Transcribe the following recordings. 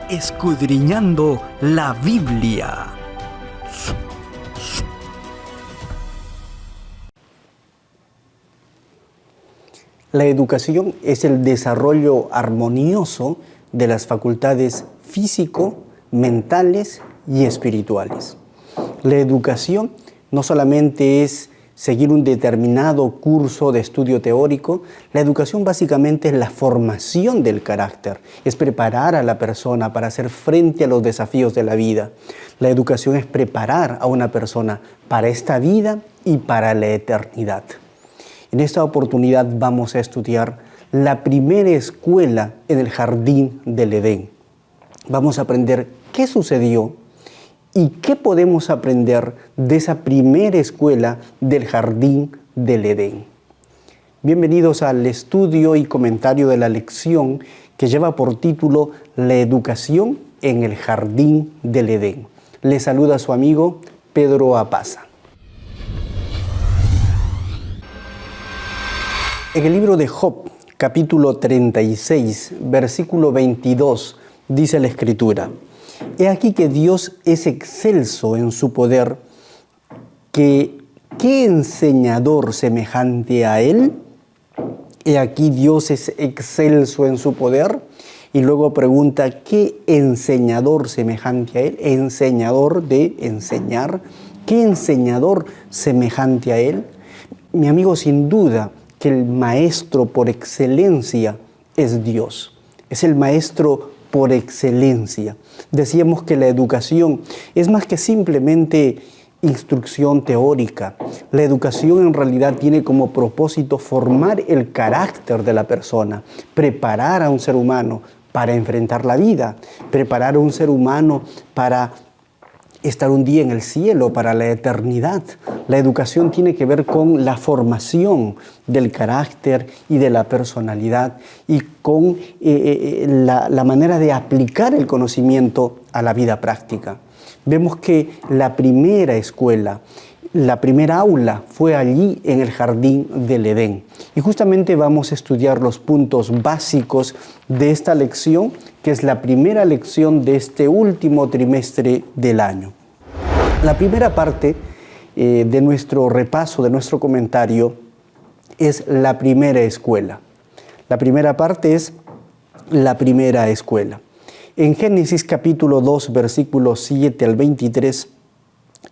Escudriñando la Biblia. La educación es el desarrollo armonioso de las facultades físico, mentales y espirituales. La educación no solamente es seguir un determinado curso de estudio teórico, la educación básicamente es la formación del carácter, es preparar a la persona para hacer frente a los desafíos de la vida. La educación es preparar a una persona para esta vida y para la eternidad. En esta oportunidad vamos a estudiar la primera escuela en el jardín del Edén. Vamos a aprender qué sucedió y qué podemos aprender de esa primera escuela del jardín del Edén. Bienvenidos al estudio y comentario de la lección que lleva por título La educación en el jardín del Edén. Les saluda su amigo Pedro Apaza. En el libro de Job, capítulo 36, versículo 22, dice la Escritura: He aquí que Dios es excelso en su poder, que ¿qué enseñador semejante a Él? He aquí Dios es excelso en su poder. Y luego pregunta, ¿qué enseñador semejante a Él? Enseñador de enseñar. ¿Qué enseñador semejante a Él? Mi amigo, sin duda que el maestro por excelencia es Dios. Es el maestro por excelencia. Decíamos que la educación es más que simplemente instrucción teórica. La educación en realidad tiene como propósito formar el carácter de la persona, preparar a un ser humano para enfrentar la vida, preparar a un ser humano para estar un día en el cielo, para la eternidad. La educación tiene que ver con la del carácter y de la personalidad y con la manera de aplicar el conocimiento a la vida práctica. Vemos que la primera escuela, la primera aula fue allí en el jardín del Edén. Y justamente vamos a estudiar los puntos básicos de esta lección, que es la primera lección de este último trimestre del año. La primera parte de nuestro repaso, de nuestro comentario, es la primera escuela. La primera parte es la primera escuela. En Génesis capítulo 2, versículos 7 al 23,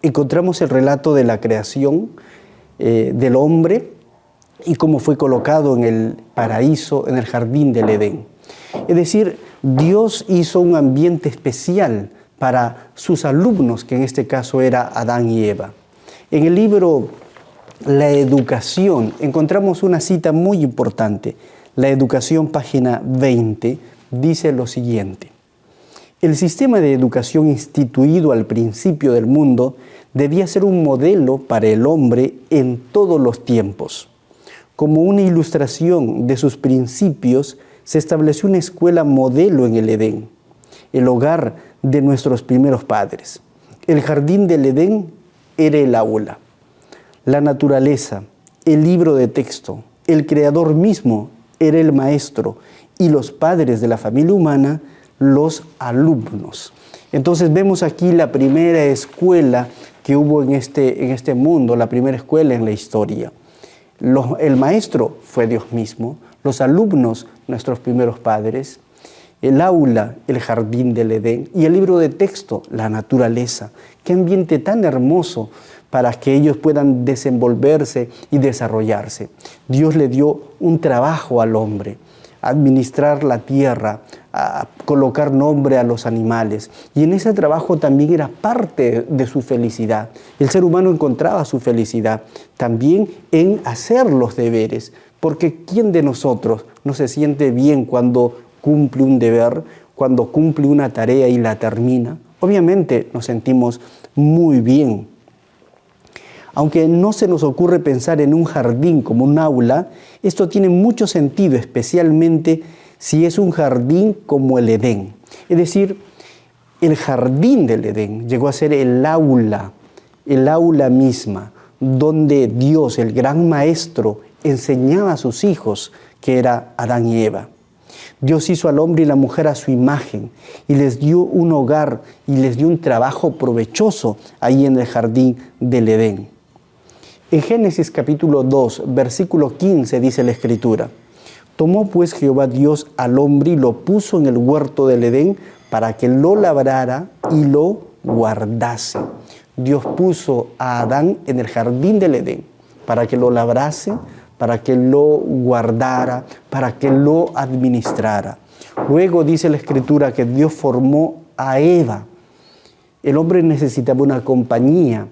encontramos el relato de la creación del hombre y cómo fue colocado en el paraíso, en el jardín del Edén. Es decir, Dios hizo un ambiente especial para sus alumnos, que en este caso era Adán y Eva. En el libro La Educación encontramos una cita muy importante. La Educación, página 20, dice lo siguiente: El sistema de educación instituido al principio del mundo debía ser un modelo para el hombre en todos los tiempos. Como una ilustración de sus principios, se estableció una escuela modelo en el Edén, el hogar de nuestros primeros padres. El jardín del Edén era el aula. La naturaleza, el libro de texto, el creador mismo era el maestro y los padres de la familia humana, los alumnos. Entonces vemos aquí la primera escuela que hubo en este mundo, la primera escuela en la historia. El maestro fue Dios mismo, los alumnos, nuestros primeros padres, el aula, el jardín del Edén, y el libro de texto, la naturaleza. Qué ambiente tan hermoso para que ellos puedan desenvolverse y desarrollarse. Dios le dio un trabajo al hombre: administrar la tierra, a colocar nombre a los animales. Y en ese trabajo también era parte de su felicidad. El ser humano encontraba su felicidad también en hacer los deberes, porque ¿quién de nosotros no se siente bien cuando cumple un deber, cuando cumple una tarea y la termina? Obviamente nos sentimos muy bien. Aunque no se nos ocurre pensar en un jardín como un aula, esto tiene mucho sentido, especialmente si es un jardín como el Edén. Es decir, el jardín del Edén llegó a ser el aula misma, donde Dios, el gran maestro, enseñaba a sus hijos, que era Adán y Eva. Dios hizo al hombre y la mujer a su imagen y les dio un hogar y les dio un trabajo provechoso ahí en el jardín del Edén. En Génesis capítulo 2, versículo 15 dice la Escritura: tomó pues Jehová Dios al hombre y lo puso en el huerto del Edén para que lo labrara y lo guardase. Dios puso a Adán en el jardín del Edén para que lo labrase, para que lo guardara, para que lo administrara. Luego dice la Escritura que Dios formó a Eva. El hombre necesitaba una compañía,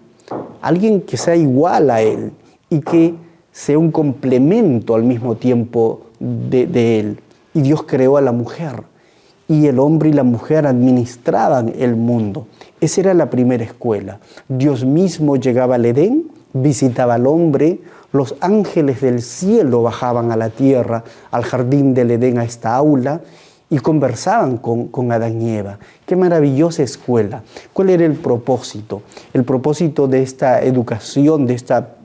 alguien que sea igual a él y que sea un complemento al mismo tiempo de él. Y Dios creó a la mujer. Y el hombre y la mujer administraban el mundo. Esa era la primera escuela. Dios mismo llegaba al Edén, visitaba al hombre, los ángeles del cielo bajaban a la tierra, al jardín del Edén, a esta aula, y conversaban con Adán y Eva. ¡Qué maravillosa escuela! ¿Cuál era el propósito? El propósito de esta educación, de esta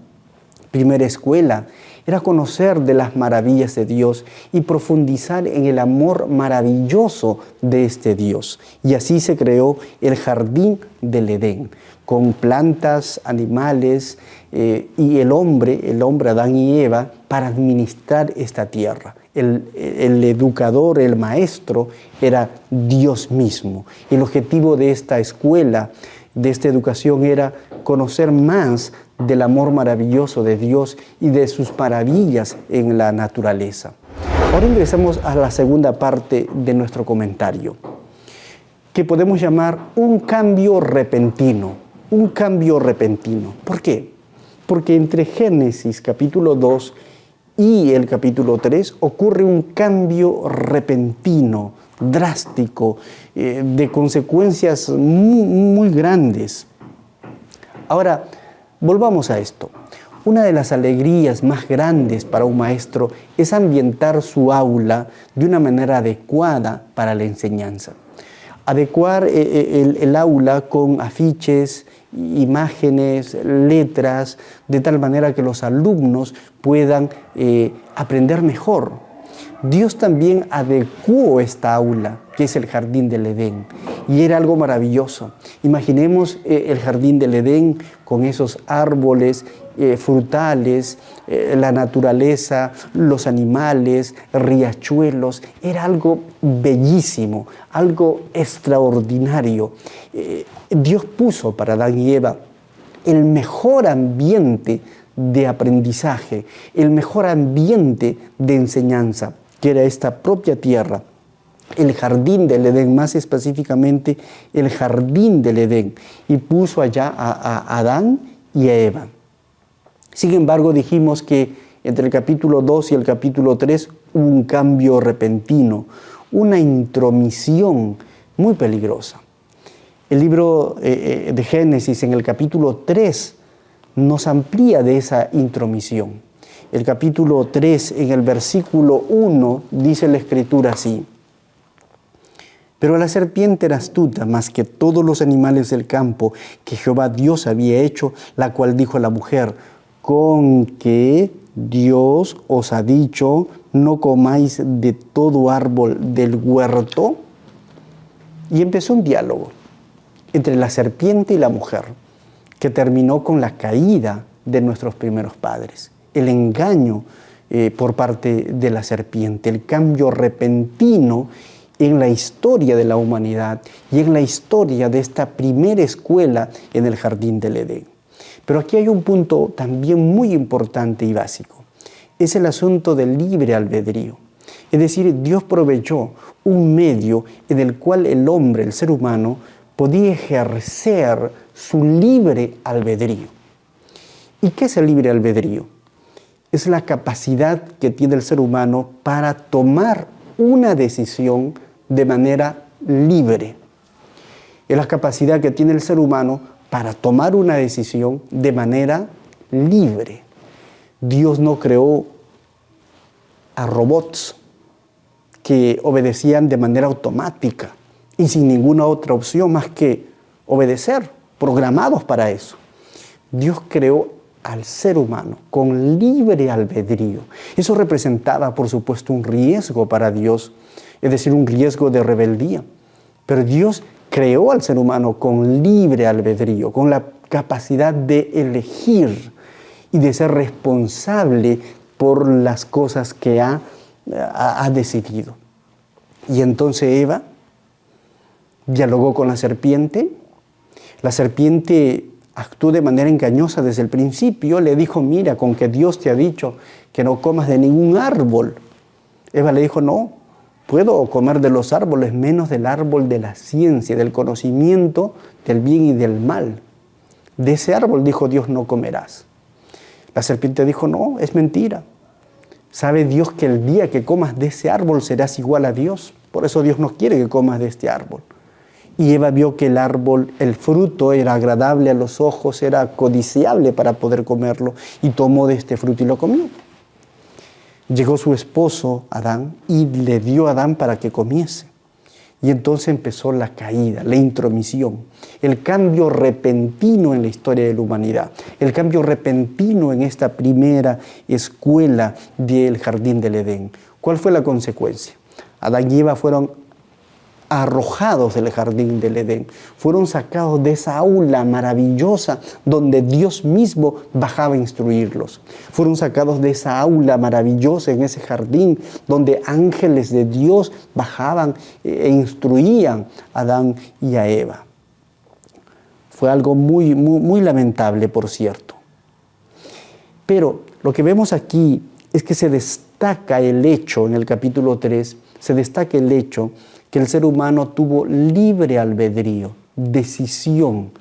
primera escuela, era conocer de las maravillas de Dios y profundizar en el amor maravilloso de este Dios. Y así se creó el jardín del Edén, con plantas, animales y el hombre, Adán y Eva, para administrar esta tierra. El educador, el maestro, era Dios mismo. El objetivo de esta escuela, de esta educación, era conocer más del amor maravilloso de Dios y de sus maravillas en la naturaleza. Ahora ingresamos a la segunda parte de nuestro comentario, que podemos llamar un cambio repentino. Un cambio repentino. ¿Por qué? Porque entre Génesis capítulo 2 y el capítulo 3 ocurre un cambio repentino, drástico, de consecuencias muy grandes. Ahora, volvamos a esto. Una de las alegrías más grandes para un maestro es ambientar su aula de una manera adecuada para la enseñanza. Adecuar el aula con afiches, imágenes, letras, de tal manera que los alumnos puedan aprender mejor. Dios también adecuó esta aula, que es el jardín del Edén, y era algo maravilloso. Imaginemos el jardín del Edén con esos árboles frutales, la naturaleza, los animales, riachuelos. Era algo bellísimo, algo extraordinario. Dios puso para Adán y Eva el mejor ambiente de aprendizaje, el mejor ambiente de enseñanza, que era esta propia tierra, el jardín del Edén, más específicamente el jardín del Edén, y puso allá a Adán y a Eva. Sin embargo, dijimos que entre el capítulo 2 y el capítulo 3 hubo un cambio repentino, una intromisión muy peligrosa. El libro de Génesis en el capítulo 3 nos amplía de esa intromisión. El capítulo 3 en el versículo 1 dice la Escritura así: pero la serpiente era astuta más que todos los animales del campo que Jehová Dios había hecho, la cual dijo a la mujer: con que Dios os ha dicho, no comáis de todo árbol del huerto. Y empezó un diálogo entre la serpiente y la mujer, que terminó con la caída de nuestros primeros padres. El engaño por parte de la serpiente, el cambio repentino en la historia de la humanidad y en la historia de esta primera escuela en el jardín del Edén. Pero aquí hay un punto también muy importante y básico. Es el asunto del libre albedrío. Es decir, Dios proveyó un medio en el cual el hombre, el ser humano, podía ejercer su libre albedrío. ¿Y qué es el libre albedrío? Es la capacidad que tiene el ser humano para tomar una decisión de manera libre. Es la capacidad que tiene el ser humano para tomar una decisión de manera libre. Dios no creó a robots que obedecían de manera automática y sin ninguna otra opción más que obedecer, programados para eso. Dios creó al ser humano con libre albedrío. Eso representaba, por supuesto, un riesgo para Dios, es decir, un riesgo de rebeldía. Pero Dios creó al ser humano con libre albedrío, con la capacidad de elegir y de ser responsable por las cosas que ha decidido. Y entonces Eva dialogó con la serpiente. La serpiente actuó de manera engañosa desde el principio. Le dijo, mira, con que Dios te ha dicho que no comas de ningún árbol. Eva le dijo, no, puedo comer de los árboles, menos del árbol de la ciencia, del conocimiento del bien y del mal. De ese árbol, dijo Dios, no comerás. La serpiente dijo, no, es mentira. Sabe Dios que el día que comas de ese árbol serás igual a Dios. Por eso Dios no quiere que comas de este árbol. Y Eva vio que el árbol, el fruto, era agradable a los ojos, era codiciable para poder comerlo, y tomó de este fruto y lo comió. Llegó su esposo, Adán, y le dio a Adán para que comiese. Y entonces empezó la caída, la intromisión, el cambio repentino en la historia de la humanidad, el cambio repentino en esta primera escuela del Jardín del Edén. ¿Cuál fue la consecuencia? Adán y Eva fueron arrojados del Jardín del Edén, fueron sacados de esa aula maravillosa donde Dios mismo bajaba a instruirlos. Fueron sacados de esa aula maravillosa en ese jardín donde ángeles de Dios bajaban e instruían a Adán y a Eva. Fue algo muy lamentable, por cierto. Pero lo que vemos aquí es que se destaca el hecho, en el capítulo 3, se destaca el hecho que el ser humano tuvo libre albedrío, decisión,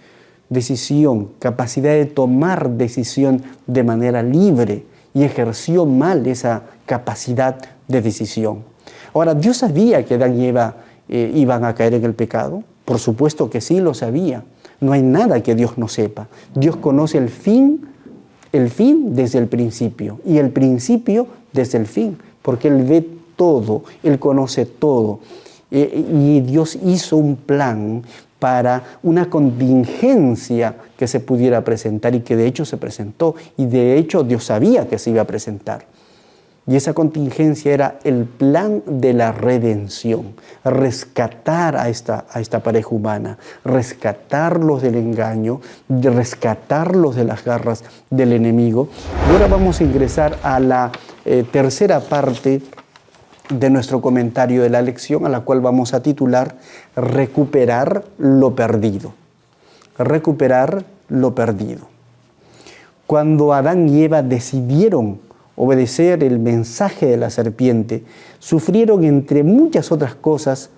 capacidad de tomar decisión de manera libre, y ejerció mal esa capacidad de decisión. Ahora, ¿Dios sabía que Adán y Eva iban a caer en el pecado? Por supuesto que sí lo sabía. No hay nada que Dios no sepa. Dios conoce el fin desde el principio, y el principio desde el fin, porque Él ve todo, Él conoce todo. Y Dios hizo un plan para una contingencia que se pudiera presentar, y que de hecho se presentó, y de hecho Dios sabía que se iba a presentar. Y esa contingencia era el plan de la redención, rescatar a esta pareja humana, rescatarlos del engaño, rescatarlos de las garras del enemigo. Y ahora vamos a ingresar a la tercera parte de nuestro comentario de la lección, a la cual vamos a titular Recuperar lo perdido. Recuperar lo perdido. Cuando Adán y Eva decidieron obedecer el mensaje de la serpiente, sufrieron, entre muchas otras cosas,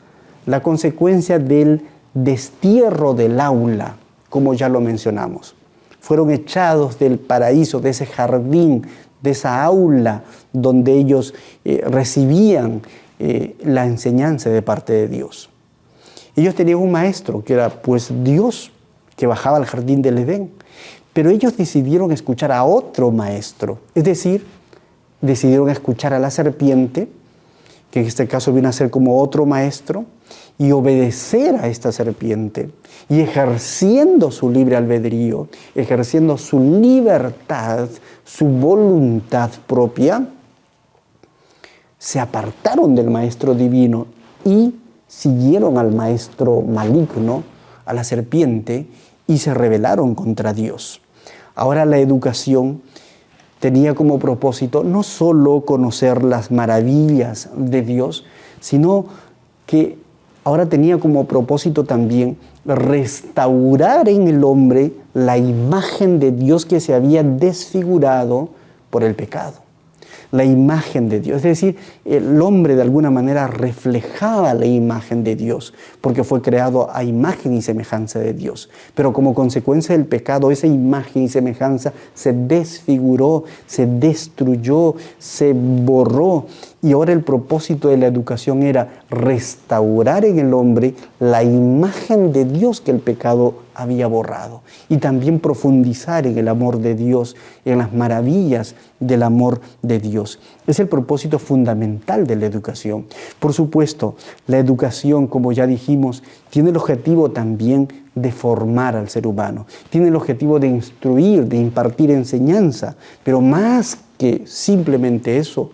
la consecuencia del destierro del aula, como ya lo mencionamos. Fueron echados del paraíso, de ese jardín, de esa aula donde ellos recibían la enseñanza de parte de Dios. Ellos tenían un maestro que era pues Dios, que bajaba al jardín del Edén, pero ellos decidieron escuchar a otro maestro, es decir, decidieron escuchar a la serpiente, que en este caso viene a ser como otro maestro, y obedecer a esta serpiente, y ejerciendo su libre albedrío, ejerciendo su libertad, su voluntad propia, se apartaron del maestro divino y siguieron al maestro maligno, a la serpiente, y se rebelaron contra Dios. Ahora la educación tenía como propósito no solo conocer las maravillas de Dios, sino que ahora tenía como propósito también restaurar en el hombre la imagen de Dios que se había desfigurado por el pecado. La imagen de Dios, es decir, el hombre de alguna manera reflejaba la imagen de Dios, porque fue creado a imagen y semejanza de Dios. Pero como consecuencia del pecado, esa imagen y semejanza se desfiguró, se destruyó, se borró, Y ahora el propósito de la educación era restaurar en el hombre la imagen de Dios que el pecado había borrado. Y también profundizar en el amor de Dios, en las maravillas del amor de Dios. Es el propósito fundamental de la educación. Por supuesto, la educación, como ya dijimos, tiene el objetivo también de formar al ser humano. Tiene el objetivo de instruir, de impartir enseñanza. Pero más que simplemente eso,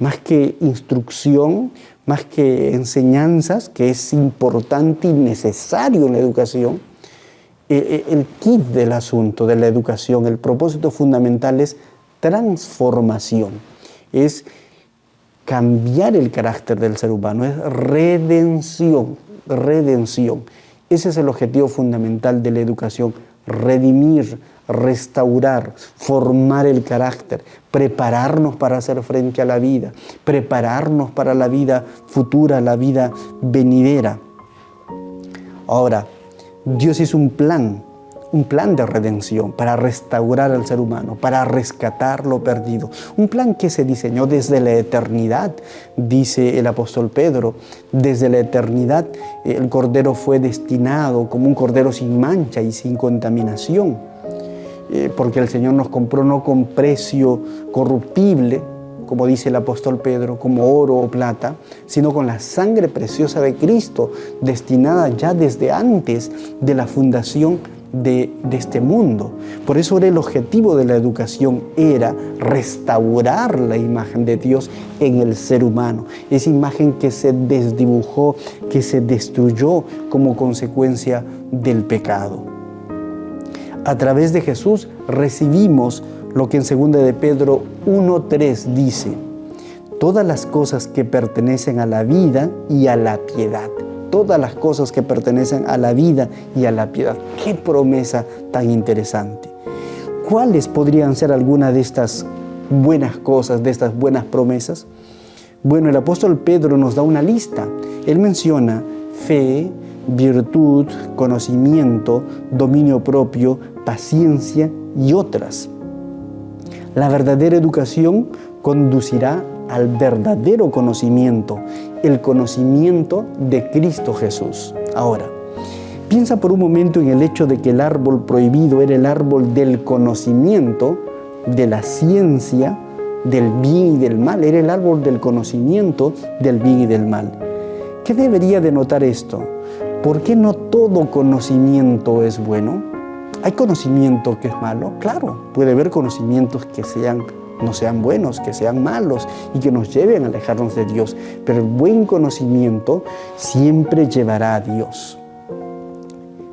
más que instrucción, más que enseñanzas, que es importante y necesario en la educación, el kit del asunto de la educación, el propósito fundamental es transformación, es cambiar el carácter del ser humano, es redención. Ese es el objetivo fundamental de la educación, redimir, restaurar, formar el carácter, prepararnos para hacer frente a la vida, prepararnos para la vida futura, la vida venidera. Ahora, Dios hizo un plan de redención para restaurar al ser humano, para rescatar lo perdido. Un plan que se diseñó desde la eternidad, dice el apóstol Pedro. Desde la eternidad el Cordero fue destinado como un Cordero sin mancha y sin contaminación. Porque el Señor nos compró no con precio corruptible, como dice el apóstol Pedro, como oro o plata, sino con la sangre preciosa de Cristo, destinada ya desde antes de la fundación de este mundo. Por eso era el objetivo de la educación, era restaurar la imagen de Dios en el ser humano, esa imagen que se desdibujó, que se destruyó como consecuencia del pecado. A través de Jesús recibimos lo que en 2 de Pedro 1:3 dice: todas las cosas que pertenecen a la vida y a la piedad. Todas las cosas que pertenecen a la vida y a la piedad. ¡Qué promesa tan interesante! ¿Cuáles podrían ser algunas de estas buenas cosas, de estas buenas promesas? Bueno, el apóstol Pedro nos da una lista. Él menciona fe, virtud, conocimiento, dominio propio, paciencia y otras. La verdadera educación conducirá al verdadero conocimiento, el conocimiento de Cristo Jesús. Ahora, piensa por un momento en el hecho de que el árbol prohibido era el árbol del conocimiento, de la ciencia, del bien y del mal. Era el árbol del conocimiento del bien y del mal. ¿Qué debería denotar esto? ¿Por qué no todo conocimiento es bueno? ¿Hay conocimiento que es malo? Claro, puede haber conocimientos que no sean buenos, que sean malos y que nos lleven a alejarnos de Dios. Pero el buen conocimiento siempre llevará a Dios.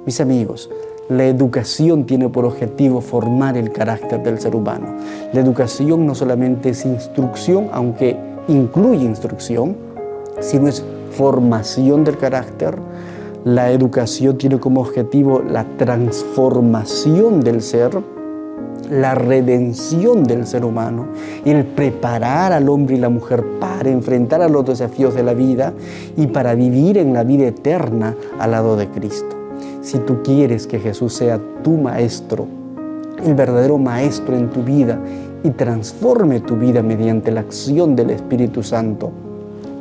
Mis amigos, la educación tiene por objetivo formar el carácter del ser humano. La educación no solamente es instrucción, aunque incluye instrucción, sino es formación del carácter. La educación tiene como objetivo la transformación del ser, la redención del ser humano, el preparar al hombre y la mujer para enfrentar a los desafíos de la vida y para vivir en la vida eterna al lado de Cristo. Si tú quieres que Jesús sea tu maestro, el verdadero maestro en tu vida y transforme tu vida mediante la acción del Espíritu Santo,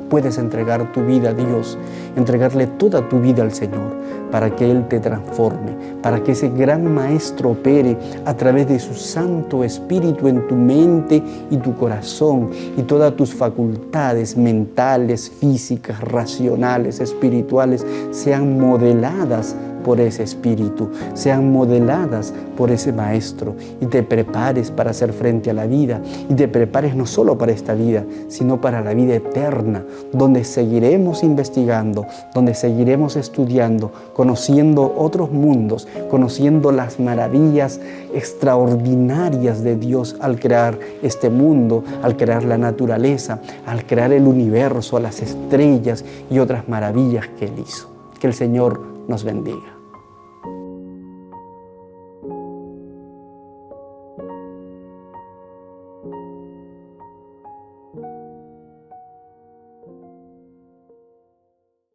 puedes entregar tu vida a Dios, entregarle toda tu vida al Señor para que Él te transforme, para que ese gran Maestro opere a través de su Santo Espíritu en tu mente y tu corazón y todas tus facultades mentales, físicas, racionales, espirituales sean modeladas por ese Espíritu, sean modeladas por ese Maestro y te prepares para hacer frente a la vida y te prepares no solo para esta vida, sino para la vida eterna, donde seguiremos investigando, donde seguiremos estudiando, conociendo otros mundos, conociendo las maravillas extraordinarias de Dios al crear este mundo, al crear la naturaleza, al crear el universo, las estrellas y otras maravillas que Él hizo. Que el Señor nos bendiga.